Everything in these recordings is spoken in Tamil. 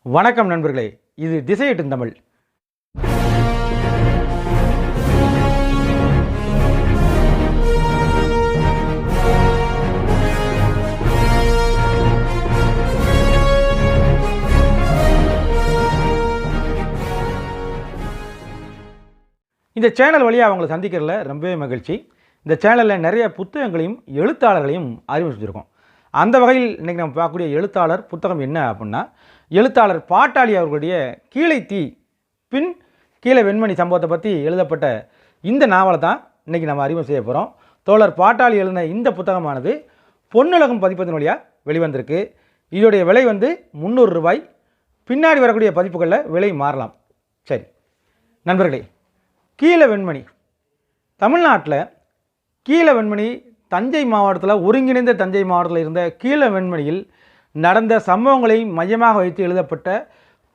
வணக்கம் நண்பர்களே, இது திசையெட்டும் தமிழ். இந்த சேனல் வழியாக அவங்களை சந்திக்கிறதுல ரொம்பவே மகிழ்ச்சி. இந்த சேனலில் நிறைய புத்தகங்களையும் எழுத்தாளர்களையும் அறிமுகம். அந்த வகையில் இன்றைக்கி நம்ம பார்க்கக்கூடிய எழுத்தாளர் புத்தகம் என்ன அப்படின்னா, எழுத்தாளர் பாட்டாளி அவர்களுடைய கீழை தீ பின் கீழே வெண்மணி சம்பவத்தை பற்றி எழுதப்பட்ட இந்த நாவலை தான் இன்றைக்கி நம்ம அறிமுகம் செய்ய போகிறோம். தோழர் பாட்டாளி எழுதின இந்த புத்தகமானது பொன்னுலகம் பதிப்பதன் வழியாக வெளிவந்திருக்கு. இதோடைய விலை 300 ரூபாய். பின்னாடி வரக்கூடிய பதிப்புகளில் விலை மாறலாம். சரி நண்பர்களே, கீழே வெண்மணி தமிழ்நாட்டில் கீழே வெண்மணி தஞ்சை மாவட்டத்தில் ஒருங்கிணைந்த தஞ்சை மாவட்டத்தில் இருந்த கீழே வெண்மணியில் நடந்த சம்பவங்களை மையமாக வைத்து எழுதப்பட்ட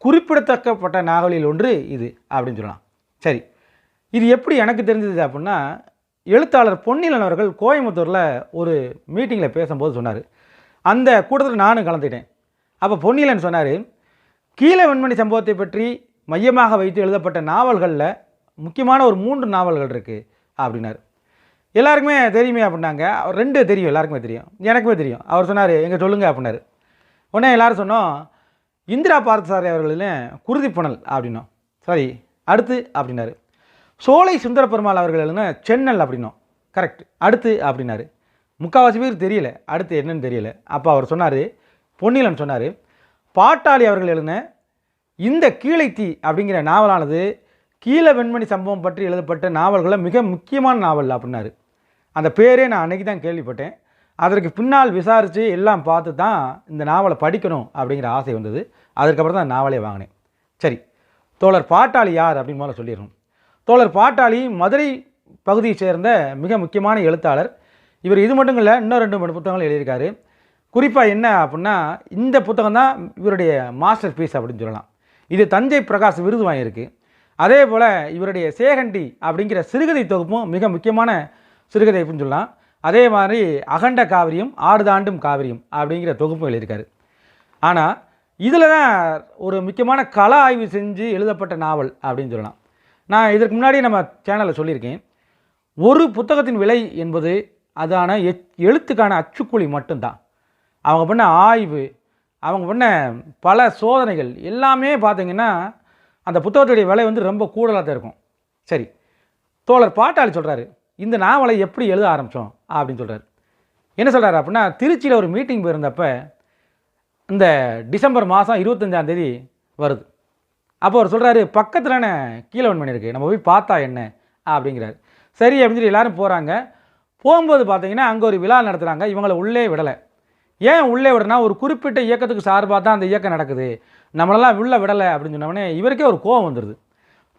குறிப்பிடத்தக்கப்பட்ட நாவலில் ஒன்று இது அப்படின்னு சொல்லலாம். சரி, இது எப்படி எனக்கு தெரிஞ்சது அப்படின்னா, எழுத்தாளர் பொன்னிலன் அவர்கள் கோயம்புத்தூரில் ஒரு மீட்டிங்கில் பேசும்போது சொன்னார். அந்த கூட்டத்தில் நானும் கலந்துக்கிட்டேன். அப்போ பொன்னிலன் சொன்னார், கீழே வெண்மணி சம்பவத்தை பற்றி மையமாக வைத்து எழுதப்பட்ட நாவல்களில் முக்கியமான ஒரு 3 நாவல்கள் இருக்குது அப்படின்னாரு. எல்லாருக்குமே தெரியுமே அப்படின்னாங்க. 2 தெரியும், எல்லாருக்குமே தெரியும், எனக்குமே தெரியும். அவர் சொன்னார், எங்கே சொல்லுங்கள் அப்படின்னாரு. உடனே எல்லோரும் சொன்னோம், இந்திரா பார்த்தசாரதி அவர்களின் குருதிப்புணல் அப்படின்னோம். சரி, அடுத்து அப்படின்னாரு. சோலை சுந்தர பெருமாள் அவர்கள் எழுதின சென்னல் அப்படின்னோம். கரெக்ட், அடுத்து அப்படின்னாரு. முக்கால்வாசி பேர் தெரியல, அடுத்து என்னன்னு தெரியல. அப்போ அவர் சொன்னார், பொன்னிலன் சொன்னார், பாட்டாளி அவர்கள் எழுதின இந்த கீழை தீ அப்படிங்கிற நாவலானது கீழே வெண்மணி சம்பவம் பற்றி எழுதப்பட்ட நாவல்களில் மிக முக்கியமான நாவல் அப்படின்னாரு. அந்த பேரே நான் அன்றைக்கி தான் கேள்விப்பட்டேன். அதற்கு பின்னால் விசாரித்து எல்லாம் பார்த்து தான் இந்த நாவலை படிக்கணும் அப்படிங்கிற ஆசை வந்தது. அதுக்கப்புறம் தான் நாவலே வாங்கினேன். சரி, தோழர் பாட்டாளி யார் அப்படின்னு முதல்ல சொல்லிடணும். தோழர் பாட்டாளி மதுரை பகுதியை சேர்ந்த மிக முக்கியமான எழுத்தாளர். இவர் இது மட்டும் இல்லை, இன்னும் 2 புத்தகங்கள் எழுதியிருக்காரு. குறிப்பாக என்ன அப்படின்னா, இந்த புத்தகம் தான் இவருடைய மாஸ்டர் பீஸ் அப்படின்னு சொல்லலாம். இது தஞ்சை பிரகாஷ் விருது வாங்கியிருக்கு. அதே போல் இவருடைய சேகண்டி அப்படிங்கிற சிறுகதை தொகுப்பும் மிக முக்கியமான சிறுகதை அப்படின்னு சொல்லலாம். அதே மாதிரி அகண்ட காவிரியும் ஆடுதாண்டும் காவிரியும் அப்படிங்கிற தொகுப்பும் எழுதியிருக்காரு. ஆனால் இதில் தான் ஒரு முக்கியமான கள ஆய்வு செஞ்சு எழுதப்பட்ட நாவல் அப்படின்னு சொல்லலாம். நான் இதற்கு முன்னாடி நம்ம சேனலில் சொல்லியிருக்கேன், ஒரு புத்தகத்தின் விலை என்பது அதான எழுத்துக்கான அச்சுக்கூலி மட்டும்தான். அவங்க பண்ண ஆய்வு, அவங்க பண்ண பல சோதனைகள் எல்லாமே பார்த்திங்கன்னா அந்த புத்தகத்துடைய விலை ரொம்ப கூடுதலாக தான் இருக்கும். சரி, தோழர் பாட்டாளி சொல்கிறாரு, இந்த நாவலை எப்படி எழுத ஆரம்பித்தோம் அப்படின்னு சொல்கிறார். என்ன சொல்கிறாரு அப்படின்னா, திருச்சியில் ஒரு மீட்டிங் போயிருந்தப்ப இந்த டிசம்பர் மாதம் 25ஆம் தேதி வருது. அப்போ அவர் சொல்கிறாரு, பக்கத்தில் கீழே வெண்மணி இருக்குது, நம்ம போய் பார்த்தா என்ன அப்படிங்கிறாரு. சரி அப்படின்னு சொல்லி எல்லோரும் போகிறாங்க. போகும்போது பார்த்தீங்கன்னா அங்கே ஒரு விழா நடத்துகிறாங்க. இவங்களை உள்ளே விடலை. ஏன் உள்ளே விடனா, ஒரு குறிப்பிட்ட இயக்கத்துக்கு சார்பாக தான் அந்த இயக்கம் நடக்குது, நம்மளெல்லாம் உள்ளே விடலை அப்படின்னு சொன்னோடனே இவருக்கே ஒரு கோவம் வந்துடுது.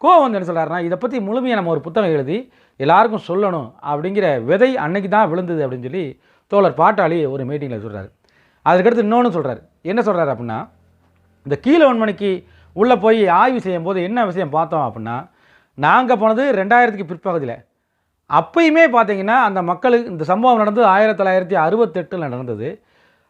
கோவம் வந்து என்ன சொல்கிறாருன்னா, இதை பற்றி முழுமையாக நம்ம ஒரு புத்தகம் எழுதி எல்லாருக்கும் சொல்லணும் அப்படிங்கிற விதை அன்னைக்கு தான் விழுந்தது அப்படின்னு சொல்லி தோழர் பாட்டாளி ஒரு மீட்டிங்கில் சொல்கிறாரு. அதுக்கடுத்து இன்னொன்று சொல்கிறார். என்ன சொல்கிறாரு அப்படின்னா, இந்த கீழே வெண்மணிக்கு உள்ளே போய் ஆய்வு செய்யும் போது என்ன விஷயம் பார்த்தோம் அப்படின்னா, நாங்கள் போனது 2000க்கு பிற்பகுதியில். அப்பயுமே பார்த்தீங்கன்னா அந்த மக்களுக்கு இந்த சம்பவம் நடந்தது 1968 நடந்தது.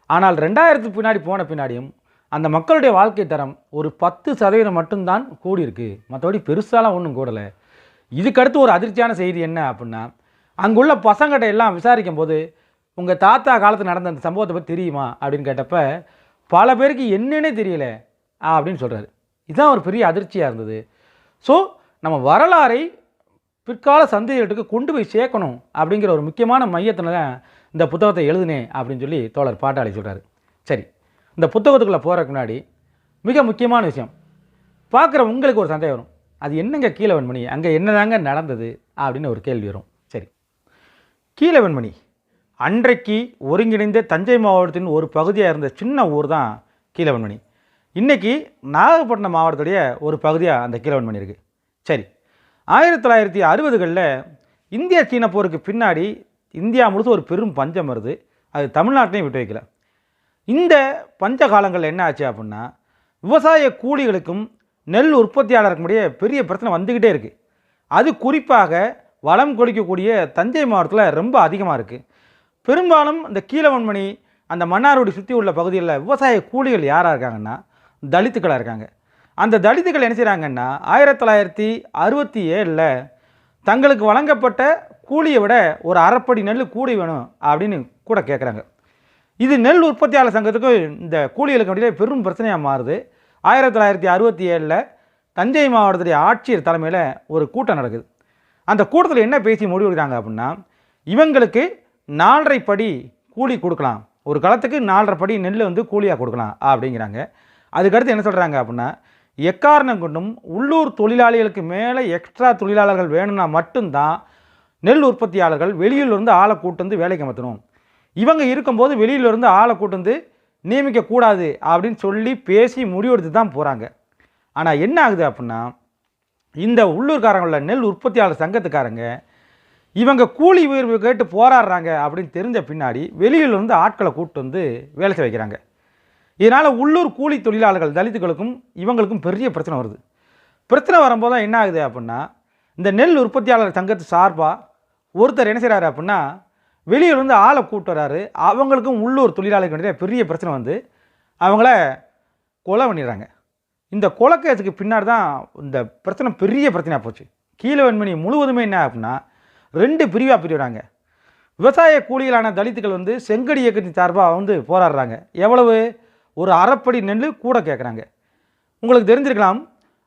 ஆனால் 2000க்கு பின்னாடி போன பின்னாடியும் அந்த மக்களுடைய வாழ்க்கை தரம் ஒரு 10% மட்டும்தான் கூடியிருக்கு, மற்றபடி பெருசாலாம் ஒன்றும் கூடலை. இதுக்கடுத்து ஒரு அதிர்ச்சியான செய்தி என்ன அப்படின்னா, அங்குள்ள பசங்கிட்ட எல்லாம் விசாரிக்கும் போது, உங்கள் தாத்தா காலத்தில் நடந்த அந்த சம்பவத்தை பற்றி தெரியுமா அப்படின்னு கேட்டப்ப பல பேருக்கு என்னன்னே தெரியல அப்படின்னு சொல்கிறாரு. இதுதான் ஒரு பெரிய அதிர்ச்சியாக இருந்தது. ஸோ நம்ம வரலாறை பிற்கால சந்ததிகளுக்கு கொண்டு போய் சேர்க்கணும் அப்படிங்கிற ஒரு முக்கியமான மையத்தில் தான் இந்த புத்தகத்தை எழுதுனேன் அப்படின்னு சொல்லி தோழர் பாட்டாளி சொல்கிறாரு. சரி, இந்த புத்தகத்துக்குள்ளே போகிறதுக்கு முன்னாடி மிக முக்கியமான விஷயம், பார்க்குற உங்களுக்கு ஒரு சந்தேகம் வரும், அது என்னங்க கீழே வெண்மணி, அங்கே என்னதாங்க நடந்தது அப்படின்னு ஒரு கேள்வி வரும். சரி, கீழே வெண்மணி அன்றைக்கு ஒருங்கிணைந்த தஞ்சை மாவட்டத்தின் ஒரு பகுதியாக இருந்த சின்ன ஊர் தான் கீழே வெண்மணி. இன்றைக்கி நாகப்பட்டினம் மாவட்டத்துடைய ஒரு பகுதியாக அந்த கீழே வெண்மணி இருக்குது. சரி, 1960களில் இந்திய சீன போருக்கு பின்னாடி இந்தியா முழுசும் ஒரு பெரும் பஞ்சம் வருது. அது தமிழ்நாட்டிலையும் விட்டு வைக்கல. இந்த பஞ்ச காலங்களில் என்ன ஆச்சு அப்படின்னா, விவசாய கூலிகளுக்கும் நெல் உற்பத்தியாளருக்கும் இடையே பெரிய பிரச்சனை வந்துக்கிட்டே இருக்குது. அது குறிப்பாக வளம் கொடுக்கக்கூடிய தஞ்சை மாவட்டத்தில் ரொம்ப அதிகமாக இருக்குது. பெரும்பாலும் இந்த கீழே வெண்மணி அந்த மன்னார்குடி சுற்றி உள்ள பகுதிகளில் விவசாய கூலிகள் யாராக இருக்காங்கன்னா, தலித்துக்களாக இருக்காங்க. அந்த தலித்துக்கள் என்ன செய்கிறாங்கன்னா 1967 தங்களுக்கு வழங்கப்பட்ட கூலியை விட ஒரு அரைப்படி நெல் கூலி வேணும் அப்படின்னு கூட கேட்குறாங்க. இது நெல் உற்பத்தியாளர் சங்கத்துக்கு இந்த கூலிகளுக்கு இடையே பெரும் பிரச்சனையாக மாறுது. 1967 தஞ்சை மாவட்டத்துடைய ஆட்சியர் தலைமையில் ஒரு கூட்டம் நடக்குது. அந்த கூட்டத்தில் என்ன பேசி முடிவெடுக்கிறாங்க அப்படின்னா, இவங்களுக்கு 4.5 படி கூலி கொடுக்கலாம், ஒரு களத்துக்கு 4.5 படி நெல் வந்து கூலியாக கொடுக்கலாம் அப்படிங்கிறாங்க. அதுக்கடுத்து என்ன சொல்கிறாங்க அப்படின்னா, எக்காரணம் கொண்டும் உள்ளூர் தொழிலாளிகளுக்கு மேலே எக்ஸ்ட்ரா தொழிலாளர்கள் வேணும்னா மட்டும்தான் நெல் உற்பத்தியாளர்கள் வெளியிலிருந்து ஆளை கூட்டு வந்து வேலைக்கு அமர்த்தணும், இவங்க இருக்கும்போது வெளியிலிருந்து ஆளை கூட்டு வந்து நியமிக்கக்கூடாது அப்படின்னு சொல்லி பேசி முடிவெடுத்து தான் போகிறாங்க. ஆனால் என்ன ஆகுது அப்படின்னா, இந்த உள்ளூர்காரங்கள நெல் உற்பத்தியாளர் சங்கத்துக்காரங்க இவங்க கூலி உயர்வு கேட்டு போராடுறாங்க அப்படின்னு தெரிஞ்ச பின்னாடி வெளியிலிருந்து ஆட்களை கூப்பிட்டு வந்து வேலை செய்ய வைக்கிறாங்க. இதனால் உள்ளூர் கூலி தொழிலாளர்கள் தலித்துகளுக்கும் இவங்களுக்கும் பெரிய பிரச்சனை வருது. பிரச்சனை வரும்போது தான் என்ன ஆகுது அப்படின்னா, இந்த நெல் உற்பத்தியாளர் சங்கத்து சார்பாக ஒருத்தர் என்ன செய்கிறாரு அப்படின்னா, வெளியிலிருந்து ஆளை கூப்பிட்டு வராரு. அவங்களுக்கும் உள்ளூர் தொழிலாளர்களுடைய பெரிய பிரச்சனை வந்து அவங்கள கொலை பண்ணிடுறாங்க. இந்த கொலை கேஸுக்கு பின்னாடி தான் இந்த பிரச்சனை பெரிய பிரச்சனையாக போச்சு. கீழவெண்மணி முழுவதுமே என்ன அப்படின்னா 2 பிரிவாக பிரிவுறாங்க. விவசாய கூலிகளான தலித்துகள் வந்து செங்கடி இயக்கத்தின் சார்பாக வந்து போராடுறாங்க. எவ்வளவு? ஒரு அரைப்படி நெல் கூட கேட்குறாங்க. உங்களுக்கு தெரிஞ்சிருக்கலாம்,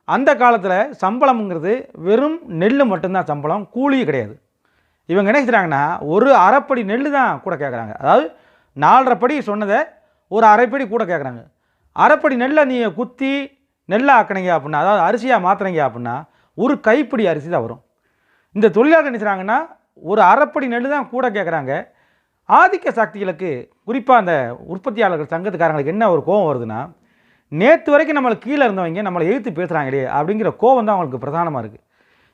அந்த காலத்தில் சம்பளம்ங்கிறது வெறும் நெல் மட்டும்தான் சம்பளம், கூலியும் கிடையாது. இவங்க என்ன செய்கிறாங்கன்னா ஒரு அரைப்படி நெல் தான் கூட கேட்குறாங்க. அதாவது 4.5 படி சொன்னதை ஒரு அரைப்படி கூட கேட்குறாங்க. அரைப்படி நெல்லை நீங்கள் குத்தி நெல்லை ஆக்கினீங்க அப்படின்னா, அதாவது அரிசியாக மாற்றினீங்க அப்படின்னா ஒரு கைப்பிடி அரிசி தான் வரும். இந்த தொழிலாளர்கள் என்ன செய்கிறாங்கன்னா ஒரு அரைப்படி நெல் தான் கூட கேட்குறாங்க. ஆதிக்க சக்திகளுக்கு, குறிப்பாக அந்த உற்பத்தியாளர்கள் சங்கத்துக்காரங்களுக்கு என்ன ஒரு கோபம் வருதுன்னா, நேற்று வரைக்கும் நம்மளுக்கு கீழே இருந்தவங்க நம்மளை எதிர்த்து பேசுகிறாங்களே அப்படிங்கிற கோபம் தான் அவங்களுக்கு பிரதானமாக இருக்குது.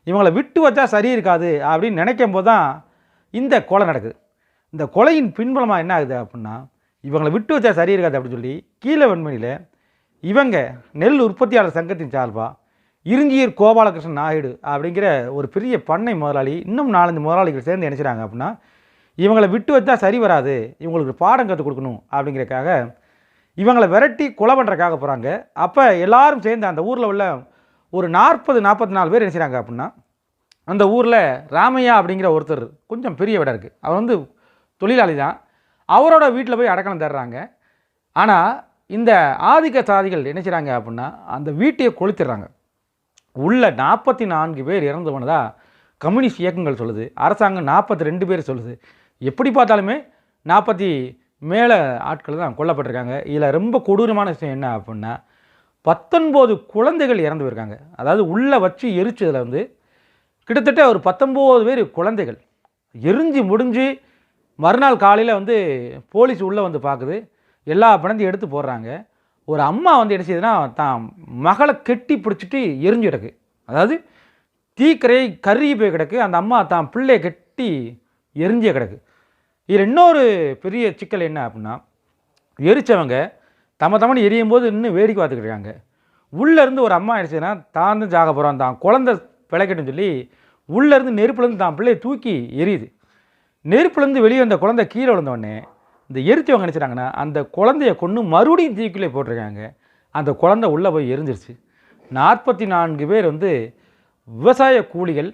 இவங்களை விட்டு வச்சா சரி இருக்காது அப்படின்னு நினைக்கும் போது தான் இந்த கொலை நடக்குது. இந்த கொலையின் பின்புலமாக என்ன ஆகுது அப்படின்னா, இவங்களை விட்டு வச்சா சரி இருக்காது அப்படின்னு சொல்லி கீழவெண்மணியில் இவங்க நெல் உற்பத்தியாளர் சங்கத்தின் சார்பாக இருஞ்சியர் கோபாலகிருஷ்ணன் நாயுடு அப்படிங்கிற ஒரு பெரிய பண்ணை முதலாளி இன்னும் 4-5 முதலாளிகள் சேர்ந்து நினைச்சிட்டாங்க அப்படின்னா, இவங்களை விட்டு வச்சா சரி வராது, இவங்களுக்கு பாடம் கற்றுக் கொடுக்கணும் அப்படிங்கிறக்காக இவங்களை விரட்டி கொலை பண்ணுறக்காக போகிறாங்க. அப்போ எல்லாரும் சேர்ந்து அந்த ஊரில் உள்ள ஒரு 40-44 பேர் நினைச்சிட்டாங்க அப்படின்னா, அந்த ஊரில் ராமையா அப்படிங்கிற ஒருத்தர் கொஞ்சம் பெரிய விட இருக்குது, அவர் வந்து தொழிலாளி தான், அவரோட வீட்டில் போய் அடக்கலம் தர்றாங்க. ஆனால் இந்த ஆதிக்க சாதிகள் என்ன செய்கிறாங்க அப்படின்னா அந்த வீட்டையை கொளுத்திடுறாங்க. உள்ள 44 பேர் இறந்து போனதா கம்யூனிஸ்ட் இயக்கங்கள் சொல்லுது. அரசாங்கம் 42 பேர் சொல்லுது. எப்படி பார்த்தாலுமே 40 மேலே ஆட்கள் தான் கொல்லப்பட்டிருக்காங்க. இதில் ரொம்ப கொடூரமான விஷயம் என்ன அப்படின்னா 19 குழந்தைகள் இறந்து போயிருக்காங்க. அதாவது உள்ளே வச்சு எரிச்சதில் வந்து கிட்டத்தட்ட ஒரு 19 பேர் குழந்தைகள் எரிஞ்சு முடிஞ்சு மறுநாள் காலையில் வந்து போலீஸ் உள்ளே வந்து பார்க்குது. எல்லா பணத்தையும் எடுத்து போடுறாங்க. ஒரு அம்மா வந்து என்ன செய்யுதுன்னா தான் மகளை கெட்டி பிடிச்சிட்டு எரிஞ்சு கிடக்கு. அதாவது தீக்கரை கருகி போய் கிடக்கு. அந்த அம்மா தான் பிள்ளையை கெட்டி எரிஞ்சே கிடக்கு. இதில் இன்னொரு பெரிய சிக்கல் என்ன அப்படின்னா, எரிச்சவங்க தமன்னு எரியும் போது இன்னும் வேடிக்கை பார்த்துக்கிட்டு இருக்காங்க. உள்ளேருந்து ஒரு அம்மா ஆயிடுச்சுன்னா தான் தான் ஜாக போகிறான், தான் குழந்தை பிழைக்கட்டும்னு சொல்லி உள்ளேருந்து நெருப்புலேருந்து தான் பிள்ளையை தூக்கி எரியுது. நெருப்புலேருந்து வெளியே வந்த குழந்தை கீழே விழுந்தோடனே இந்த எரிச்சவங்க நினச்சிட்டாங்கன்னா அந்த குழந்தைய கொண்டு மறுபடியும் தீக்குள்ளே போட்டிருக்காங்க. அந்த குழந்தை உள்ளே போய் எரிஞ்சிருச்சு. 44 பேர் வந்து விவசாய கூலிகள்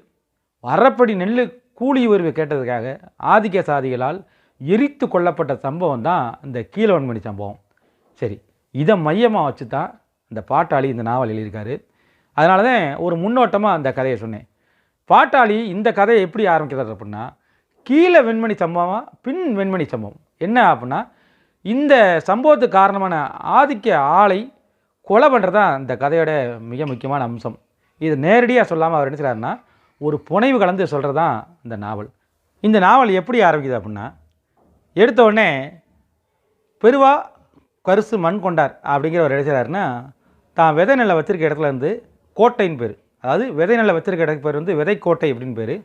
அரைப்படி நெல் கூலி உயர்வு கேட்டதுக்காக ஆதிக்க சாதிகளால் எரித்து கொல்லப்பட்ட சம்பவம் தான் இந்த கீழவெண்மணி சம்பவம். சரி, இதை மையமாக வச்சு தான் இந்த பாட்டாளி இந்த நாவல் எழுதியிருக்காரு. அதனால தான் ஒரு முன்னோட்டமாக அந்த கதையை சொன்னேன். பாட்டாளி இந்த கதையை எப்படி ஆரம்பிக்கிறார் அப்படின்னா, கீழே வெண்மணி சம்பவம் பின் வெண்மணி சம்பவம் என்ன அப்படின்னா, இந்த சம்பவத்துக்கு காரணமான ஆதிக்க ஆளை கொலை பண்ணுறது தான் இந்த கதையோட மிக முக்கியமான அம்சம். இது நேரடியாக சொல்லாமல் அவர் என்ன செய்கிறாருன்னா ஒரு புனைவு கலந்து சொல்கிறது தான் இந்த நாவல். இந்த நாவல் எப்படி ஆரம்பிக்குது அப்படின்னா, எடுத்த உடனே பெருவா கருசு மண் கொண்டார் அப்படிங்கிற ஒரு எழுதுகிறாருன்னா, தான் விதை நெல்லை வச்சிருக்க இடத்துல இருந்து கோட்டைன்னு பேர், அதாவது விதை நெல்லை வச்சிருக்க இடத்துக்கு பேர் வந்து விதைக்கோட்டை அப்படின்னு பேர்.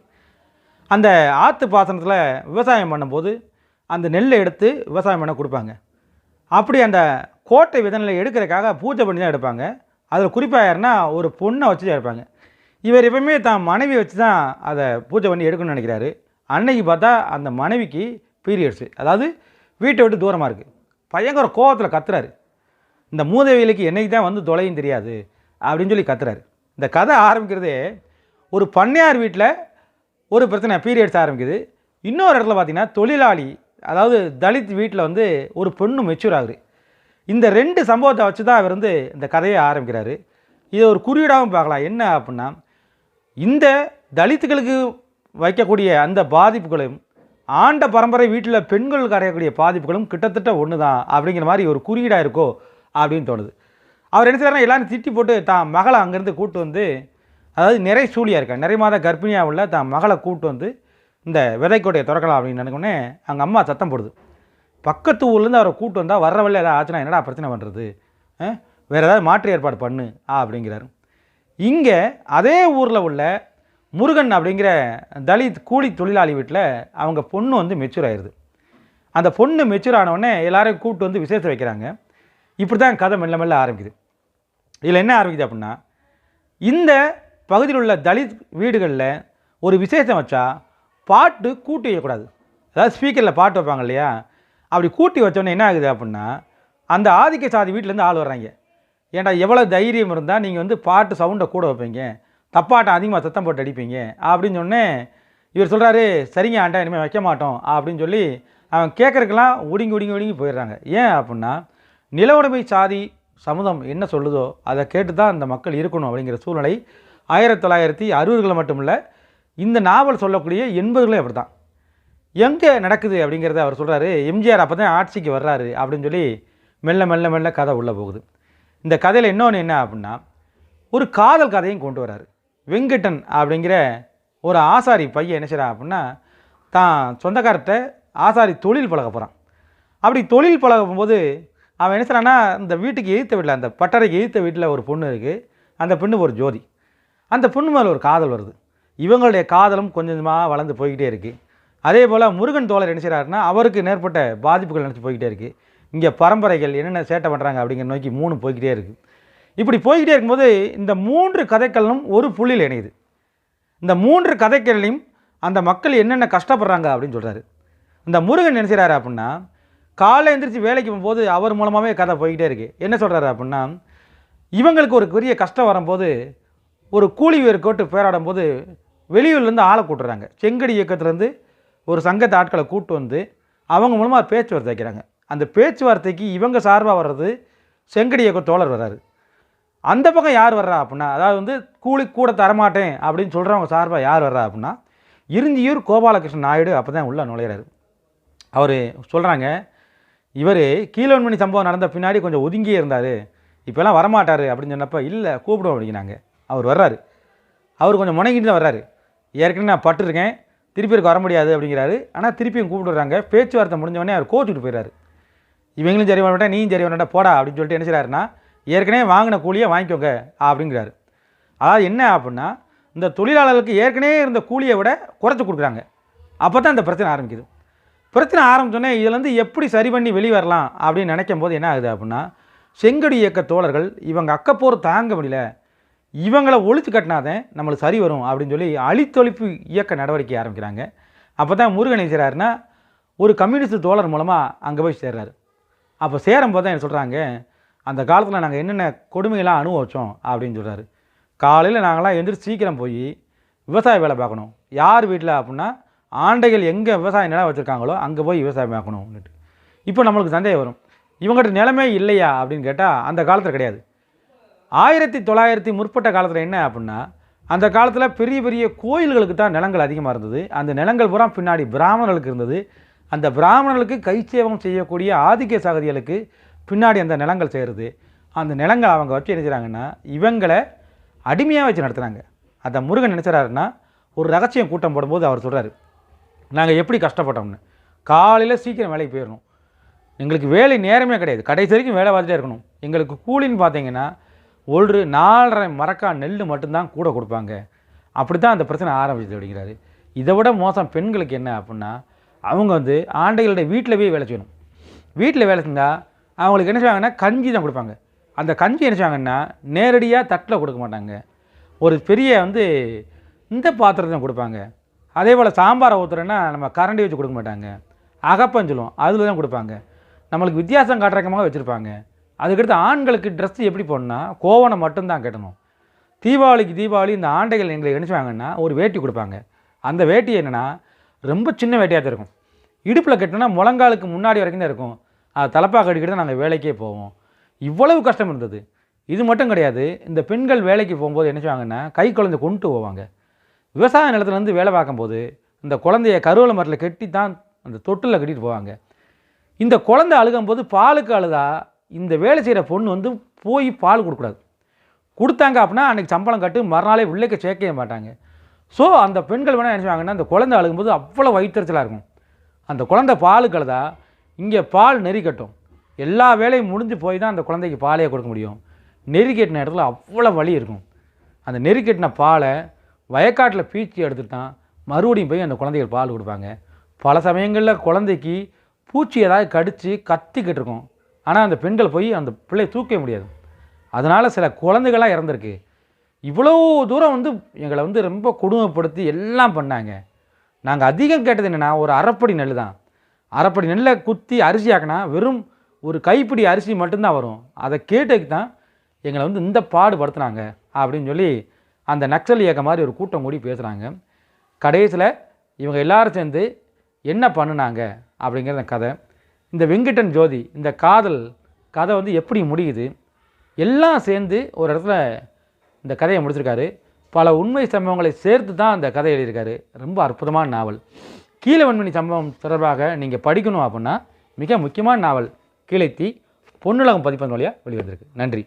அந்த ஆற்று பாசனத்தில் விவசாயம் பண்ணும்போது அந்த நெல்லை எடுத்து விவசாயம் பண்ண கொடுப்பாங்க. அப்படி அந்த கோட்டை விதை நெல்லை எடுக்கிறதுக்காக பூஜை பண்ணி தான் எடுப்பாங்க. அதில் குறிப்பாக யாருன்னா ஒரு பொண்ணை வச்சு தான் எடுப்பாங்க. இவர் எப்பவுமே தான் மனைவி வச்சு தான் அதை பூஜை பண்ணி எடுக்கணும்னு நினைக்கிறாரு. அன்னைக்கு பார்த்தா அந்த மனைவிக்கு பீரியட்ஸு, அதாவது வீட்டை விட்டு தூரமாக இருக்குது. பயங்கர கோவத்தில் கத்துறாரு. இந்த மூதேவிகளுக்கு என்னைக்கு தான் வந்து தொலையும் தெரியாது அப்படின்னு சொல்லி கத்துறாரு. இந்த கதை ஆரம்பிக்கிறதே ஒரு பண்ணையார் வீட்டில் ஒரு பிரச்சனை, பீரியட்ஸ் ஆரம்பிக்குது. இன்னொரு இடத்துல பார்த்தீங்கன்னா தொழிலாளி, அதாவது தலித் வீட்டில் வந்து ஒரு பொண்ணு மெச்சூர் ஆகுது. இந்த 2 சம்பவத்தை வச்சு தான் அவர் வந்து இந்த கதையை ஆரம்பிக்கிறாரு. இதை ஒரு குறியீடாகவும் பார்க்கலாம். என்ன அப்படின்னா, இந்த தலித்துகளுக்கு வைக்கக்கூடிய அந்த பாதிப்புகளும் ஆண்ட பரம்பரை வீட்டில் பெண்களுக்கு அடையக்கூடிய பாதிப்புகளும் கிட்டத்தட்ட ஒன்று தான் அப்படிங்கிற மாதிரி ஒரு குறியீடாக இருக்கோ அப்படின்னு தோணுது. அவர் என்ன செய்யறாருன்னா, எல்லாரும் திட்டி போட்டு தான் மகளை அங்கேருந்து கூட்டு வந்து, அதாவது நிறை சூழியாக இருக்கா, நிறை மாத கர்ப்பிணியாக உள்ள தான் மகளை கூட்டு வந்து இந்த விதைக்கோட்டையை திறக்கலாம் அப்படின்னு நினைக்கோன்னே அங்கே அம்மா சத்தம் போடுது. பக்கத்து ஊர்லேருந்து அவரை கூட்டு வந்தால் வர்ற வழியில் ஏதாவது ஆச்சுன்னா என்னடா பிரச்சனை பண்ணுறது, வேறு ஏதாவது மாற்று ஏற்பாடு பண்ணு அப்படிங்கிறாரு. இங்கே அதே ஊரில் உள்ள முருகன் அப்படிங்கிற தலித் கூலி தொழிலாளி வீட்டில் அவங்க பொண்ணு வந்து மெச்சூர் ஆயிடுது. அந்த பொண்ணு மெச்சூர் ஆனவுடனே எல்லாரையும் கூப்பிட்டு வந்து விசேஷம் வைக்கிறாங்க. இப்படி தான் கதை மெல்ல மெல்ல ஆரம்பிக்குது. இதில் என்ன ஆரம்பிக்குது அப்படின்னா, இந்த பகுதியில் உள்ள தலித் வீடுகளில் ஒரு விசேஷம் வச்சா பாட்டு கூட்டி வைக்கக்கூடாது. அதாவது ஸ்பீக்கரில் பாட்டு வைப்பாங்க இல்லையா, அப்படி கூட்டி வச்சோன்னே என்ன ஆகுது அப்படின்னா, அந்த ஆதிக்க சாதி வீட்டிலேருந்து ஆள் வர்றாங்க. ஏன்டா எவ்வளோ தைரியம் இருந்தால் நீங்கள் வந்து பாட்டு சவுண்டை கூட வைப்பீங்க, தப்பாட்டம் அதிகமாக சத்தம் போட்டு அடிப்பீங்க அப்படின்னு சொன்னே இவர் சொல்கிறாரு, சரிங்க ஆண்டா இனிமேல் வைக்க மாட்டோம் அப்படின்னு சொல்லி அவன் கேட்குறதுக்கெல்லாம் ஒடுங்கி போயிடுறாங்க. ஏன் அப்படின்னா, நில உடைமை சாதி சமுதாயம் என்ன சொல்லுதோ அதை கேட்டு தான் அந்த மக்கள் இருக்கணும் அப்படிங்கிற சூழ்நிலை 1960களில் மட்டும் இல்லை, இந்த நாவல் சொல்லக்கூடிய 80களே அப்படி தான். எங்கே நடக்குது அப்படிங்கிறத அவர் சொல்கிறாரு. எம்ஜிஆர் அப்போ தான் ஆட்சிக்கு வர்றாரு அப்படின்னு சொல்லி மெல்ல மெல்ல மெல்ல கதை உள்ளே போகுது. இந்த கதையில் இன்னொன்று என்ன அப்படின்னா, ஒரு காதல் கதையும் கொண்டு வர்றாரு. வெங்கடன் அப்படிங்கிற ஒரு ஆசாரி பையன் என்ன செய்கிறான் அப்படின்னா, தான் சொந்தக்காரர்கிட்ட ஆசாரி தொழில் பழக போகிறான். அப்படி தொழில் பழகும்போது அவன் என்ன செய்கிறான்னா, இந்த வீட்டுக்கு எதிர்த்த வீட்டில், அந்த பட்டறைக்கு எதிர்த்த வீட்டில் ஒரு பொண்ணு இருக்குது. அந்த பொண்ணு ஒரு ஜோதி. அந்த பொண்ணு மேலே ஒரு காதல் வருது. இவங்களுடைய காதலும் கொஞ்சம் கொஞ்சமாக வளர்ந்து போய்கிட்டே இருக்குது. அதே போல் முருகன் தோழர் என்ன செய்கிறாருன்னா, அவருக்கு நேர்பட்ட பாதிப்புகள் நினச்சி போய்கிட்டே இருக்குது. இங்கே பரம்பரைகள் என்னென்ன சேட்டை பண்ணுறாங்க அப்படிங்கிற நோக்கி 3 போய்கிட்டே இருக்குது. இப்படி போய்கிட்டே இருக்கும்போது இந்த 3 கதைக்களும் ஒரு புள்ளியில் இணையுது. இந்த 3 கதைக்கள்லையும் அந்த மக்கள் என்னென்ன கஷ்டப்படுறாங்க அப்படின்னு சொல்கிறாரு. இந்த முருகன் என்ன செய்கிறாரு அப்படின்னா, காலை எந்திரிச்சு வேலைக்கு போகும்போது அவர் மூலமாகவே கதை போய்கிட்டே இருக்குது. என்ன சொல்கிறாரு அப்படின்னா, இவங்களுக்கு ஒரு பெரிய கஷ்டம் வரும்போது ஒரு கூலி வீரர் கோட்டு போராடும் போது வெளியூர்லேருந்து ஆளை கூட்டுறாங்க. செங்கடி இயக்கத்துலேருந்து ஒரு சங்கத்தை ஆட்களை கூட்டு வந்து அவங்க மூலமாக பேச்சுவார்த்தை வைக்கிறாங்க. அந்த பேச்சுவார்த்தைக்கு இவங்க சார்பாக வர்றது செங்கடி இயக்க தோழர் வர்றாரு. அந்த பக்கம் யார் வர்றா அப்படின்னா, அதாவது வந்து கூலி கூட தரமாட்டேன் அப்படின்னு சொல்கிறவங்க சார்பாக யார் வர்றா அப்படின்னா, இருந்தியூர் கோபாலகிருஷ்ணன் நாயுடு அப்போ தான் உள்ளே நுழையிறாரு. அவர் சொல்கிறாங்க, இவர் கீழவன்மணி சம்பவம் நடந்த பின்னாடி கொஞ்சம் ஒதுங்கியே இருந்தார், இப்போல்லாம் வரமாட்டார் அப்படின்னு சொன்னப்போ, இல்லை கூப்பிடுவோம் அப்படிங்கிறாங்க. அவர் வர்றாரு. அவர் கொஞ்சம் முனைங்கிட்டு தான் வர்றாரு. ஏற்கனவே நான் பட்டிருக்கேன், திருப்பி இருக்க வர முடியாது அப்படிங்கிறாரு. ஆனால் திருப்பியும் கூப்பிடுறாங்க. பேச்சுவார்த்தை முடிஞ்சவொடனே அவர் கோச்சுட்டு போயிடுறாரு. இவங்களும் சரி பண்ண மாட்டேன், நீயும் சரி பண்ண போடா அப்படின்னு சொல்லிட்டு என்ன செய்கிறாருன்னா, ஏற்கனவே வாங்கின கூலியை வாங்கிக்கோங்க அப்படிங்கிறாரு. அதாவது என்ன அப்படின்னா, இந்த தொழிலாளர்களுக்கு ஏற்கனவே இருந்த கூலியை விட குறைச்சி கொடுக்குறாங்க. அப்போ தான் இந்த பிரச்சனை ஆரம்பிக்குது. பிரச்சனை ஆரம்பித்தோடனே இதுலேருந்து எப்படி சரி பண்ணி வெளியே வரலாம் அப்படின்னு நினைக்கும் போது என்ன ஆகுது அப்படின்னா, செங்கடி இயக்க தோழர்கள் இவங்க அக்கப்போர் தாங்க முடியல, இவங்களை ஒழிச்சு கட்டினாதான் நம்மளுக்கு சரி வரும் அப்படின்னு சொல்லி அழித்தொழிப்பு இயக்க நடவடிக்கை ஆரம்பிக்கிறாங்க. அப்போ தான் முருகன் செய்கிறாருன்னா, ஒரு கம்யூனிஸ்ட் தோழர் மூலமாக அங்கே போய் சேர்றாரு. அப்போ சேரும்போது தான் என்ன சொல்கிறாங்க, அந்த காலத்தில் நாங்கள் என்னென்ன கொடுமைகளாம் அனுபவித்தோம் அப்படின்னு சொல்கிறாரு. காலையில் நாங்களாம் எந்திரிச்சு சீக்கிரம் போய் விவசாய வேலை பார்க்கணும். யார் வீட்டில் அப்படின்னா, ஆண்டைகள் எங்கே விவசாய நிலம் வச்சுருக்காங்களோ அங்கே போய் விவசாயம் பார்க்கணும்னுட்டு. இப்போ நம்மளுக்கு சந்தேகம் வரும், இவங்ககிட்ட நிலமே இல்லையா அப்படின்னு கேட்டால் அந்த காலத்தில் கிடையாது. 1900 முற்பட்ட காலத்தில் என்ன அப்படின்னா, அந்த காலத்தில் பெரிய பெரிய கோயில்களுக்கு தான் நிலங்கள் அதிகமாக இருந்தது. அந்த நிலங்கள் பூரா பின்னாடி பிராமணர்களுக்கு இருந்தது. அந்த பிராமணர்களுக்கு கைச்சேவம் செய்யக்கூடிய ஆதிக்க சாகதிகளுக்கு பின்னாடி அந்த நிலங்கள் செய்கிறது. அந்த நிலங்கள் அவங்க வச்சு என்ன செய்கிறாங்கன்னா, இவங்களை அடிமையாக வச்சு நடத்துகிறாங்க. அந்த முருகன் நினச்சிறாருன்னா, ஒரு ரகசியம் கூட்டம் போடும்போது அவர் சொல்கிறாரு, நாங்கள் எப்படி கஷ்டப்பட்டோம்னு. காலையில் சீக்கிரம் வேலைக்கு போயிடணும், எங்களுக்கு வேலை நேரமே கிடையாது, கடைசி வரைக்கும் வேலை பார்த்துட்டே இருக்கணும். எங்களுக்கு கூலின்னு பார்த்தீங்கன்னா ஒரு 4.5 மரக்கா நெல் மட்டும்தான் கூட கொடுப்பாங்க. அப்படி தான் அந்த பிரச்சனை ஆரம்பிச்சது அப்படிங்கிறாரு. இதை விட மோசம் பெண்களுக்கு என்ன அப்படின்னா, அவங்க வந்து ஆண்டைகளுடைய வீட்டில் போய் வேலை செய்யணும். வீட்டில் வேலை செஞ்சால் அவங்களுக்கு என்ன செய்வாங்கன்னா, கஞ்சி தான் கொடுப்பாங்க. அந்த கஞ்சி என்ன செய்வாங்கன்னா, நேரடியாக தட்டில் கொடுக்க மாட்டாங்க, ஒரு பெரிய வந்து இந்த பாத்திரத்தை தான் கொடுப்பாங்க. அதே போல் சாம்பாரை ஊற்றுறேன்னா நம்ம கரண்டி வச்சு கொடுக்க மாட்டாங்க, அகப்பன்னு சொல்லுவோம், அதில் தான் கொடுப்பாங்க. நம்மளுக்கு வித்தியாசம் காட்டுறக்கமாக வச்சுருப்பாங்க. அதுக்கடுத்து ஆண்களுக்கு ட்ரெஸ்ஸு எப்படி போடணும்னா கோவணம் மட்டும்தான் கட்டணும். தீபாவளி இந்த ஆண்டைகள் எங்களை நினச்சுவாங்கன்னா ஒரு வேட்டி கொடுப்பாங்க. அந்த வேட்டி என்னென்னா ரொம்ப சின்ன வேட்டியாக தான் இருக்கும். இடுப்பில் கட்டினா முழங்காலுக்கு முன்னாடி வரைக்கும் தான் இருக்கும். அது தலப்பா கட்டிக்கிட்டு தான் நாங்கள் வேலைக்கே போவோம். இவ்வளவு கஷ்டம் இருந்தது. இது மட்டும் கிடையாது, இந்த பெண்கள் வேலைக்கு போகும்போது என்ன செய்வாங்கன்னா கை குழந்தை கொண்டு போவாங்க. விவசாய நிலத்துலேருந்து வேலை பார்க்கும்போது இந்த குழந்தைய கருவேல மரத்தில் கட்டி தான் அந்த தொட்டில் கட்டிட்டு போவாங்க. இந்த குழந்தை அழுகும்போது பாலுக்கு அழுதா இந்த வேலை செய்கிற பொண்ணு வந்து போய் பால் கொடுக்கூடாது. கொடுத்தாங்க அப்படின்னா அன்றைக்கி சம்பளம் கட்டு மறுநாளே உள்ளேக்க சேர்க்கவே மாட்டாங்க. ஸோ அந்த பெண்கள் வேணால் என்ன செய்வாங்கன்னா அந்த குழந்தை அழுகும்போது அவ்வளோ வயிற்றுச்சலாக இருக்கும். அந்த குழந்தை பாலுக்கு அழுதா இங்கே பால் நெறி கட்டும். எல்லா வேலையும் முடிஞ்சு போய் தான் அந்த குழந்தைக்கு பாலையே கொடுக்க முடியும். நெறி கட்டின இடத்துல அவ்வளோ வலி இருக்கும். அந்த நெறி கட்டின பாலை வயக்காட்டில் பீச்சி எடுத்துட்டு தான் மறுபடியும் போய் அந்த குழந்தைகள் பால் கொடுப்பாங்க. பல சமயங்களில் குழந்தைக்கு பூச்சி ஏதாவது கடித்து கத்திக்கிட்டு இருக்கும். ஆனால் அந்த பெண்கள் போய் அந்த பிள்ளையை தூக்கவே முடியாது. அதனால் சில குழந்தைகளாக இறந்துருக்கு. இவ்வளோ தூரம் வந்து எங்களை வந்து ரொம்ப கொடுமைப்படுத்தி எல்லாம் பண்ணாங்க. நாங்கள் அதிகம் கேட்டது என்னென்னா ஒரு அரைப்படி நெல் தான். அரைப்படி நெல்லை குத்தி அரிசி ஆக்கினா வெறும் ஒரு கைப்பிடி அரிசி மட்டும்தான் வரும். அதை கேட்டதுக்கு தான் எங்களை வந்து இந்த பாடுபடுத்துனாங்க அப்படின்னு சொல்லி அந்த நக்சல் இயக்கம் மாதிரி ஒரு கூட்டம் கூடி பேசுகிறாங்க. கடைசியில் இவங்க எல்லாரும் சேர்ந்து என்ன பண்ணினாங்க அப்படிங்கிற கதை. இந்த வெங்கடன் ஜோதி இந்த காதல் கதை வந்து எப்படி முடியுது, எல்லாம் சேர்ந்து ஒரு இடத்துல இந்த கதையை முடிச்சிருக்காரு. பல உண்மை சம்பவங்களை சேர்த்து தான் அந்த கதை எழுதியிருக்காரு. ரொம்ப அற்புதமான நாவல். கீழவன்மணி சம்பவம் தொடர்பாக நீங்கள் படிக்கணும் அப்படின்னா மிக முக்கியமான நாவல் கீழைத்தீ பொன்னுலகம் பதிப்பதன் வழியாக வெளிவந்திருக்கு. நன்றி.